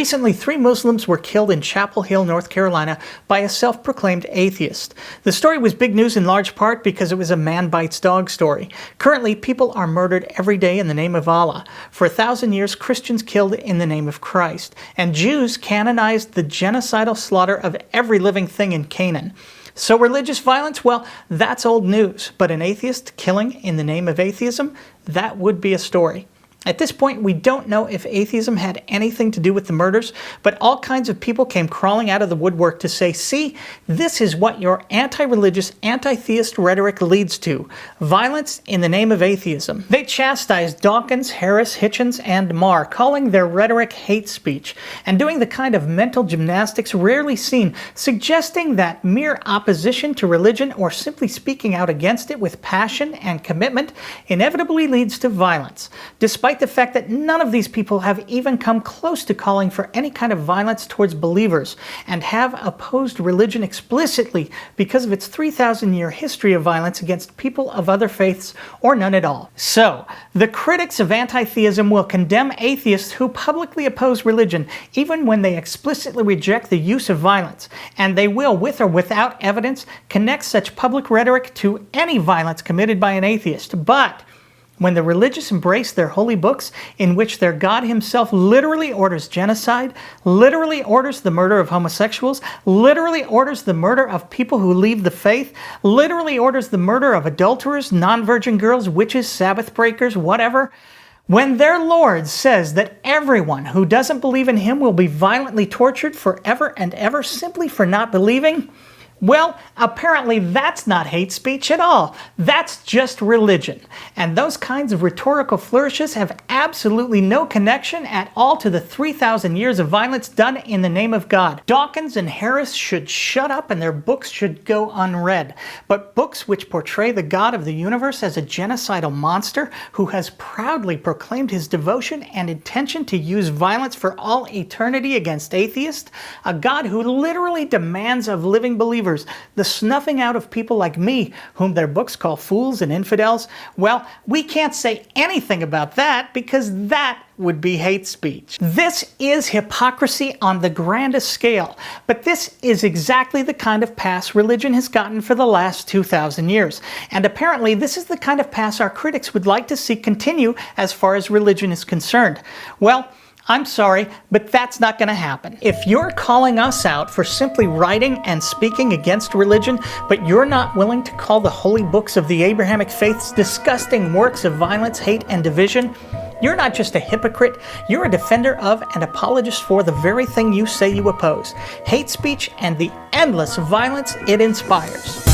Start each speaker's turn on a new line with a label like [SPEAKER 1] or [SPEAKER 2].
[SPEAKER 1] Recently, 3 Muslims were killed in Chapel Hill, North Carolina by a self-proclaimed atheist. The story was big news in large part because it was a man bites dog story. Currently, people are murdered every day in the name of Allah. For 1,000 years, Christians killed in the name of Christ. And Jews canonized the genocidal slaughter of every living thing in Canaan. So religious violence, well, that's old news. But an atheist killing in the name of atheism, that would be a story. At this point, we don't know if atheism had anything to do with the murders, but all kinds of people came crawling out of the woodwork to say, see, this is what your anti-religious, anti-theist rhetoric leads to. Violence in the name of atheism. They chastised Dawkins, Harris, Hitchens, and Marr, calling their rhetoric hate speech, and doing the kind of mental gymnastics rarely seen, suggesting that mere opposition to religion or simply speaking out against it with passion and commitment inevitably leads to violence. Despite the fact that none of these people have even come close to calling for any kind of violence towards believers and have opposed religion explicitly because of its 3,000-year history of violence against people of other faiths or none at all. So, the critics of anti-theism will condemn atheists who publicly oppose religion even when they explicitly reject the use of violence, and they will, with or without evidence, connect such public rhetoric to any violence committed by an atheist. But when the religious embrace their holy books, in which their God himself literally orders genocide, literally orders the murder of homosexuals, literally orders the murder of people who leave the faith, literally orders the murder of adulterers, non-virgin girls, witches, Sabbath breakers, whatever, when their Lord says that everyone who doesn't believe in him will be violently tortured forever and ever simply for not believing, well, apparently that's not hate speech at all. That's just religion. And those kinds of rhetorical flourishes have absolutely no connection at all to the 3,000 years of violence done in the name of God. Dawkins and Harris should shut up and their books should go unread. But books which portray the God of the universe as a genocidal monster who has proudly proclaimed his devotion and intention to use violence for all eternity against atheists, a God who literally demands of living believers the snuffing out of people like me, whom their books call fools and infidels, well, we can't say anything about that because that would be hate speech. This is hypocrisy on the grandest scale, but this is exactly the kind of pass religion has gotten for the last 2,000 years. And apparently this is the kind of pass our critics would like to see continue as far as religion is concerned. Well, I'm sorry, but that's not going to happen. If you're calling us out for simply writing and speaking against religion, but you're not willing to call the holy books of the Abrahamic faiths disgusting works of violence, hate, and division, you're not just a hypocrite, you're a defender of and apologist for the very thing you say you oppose: hate speech and the endless violence it inspires.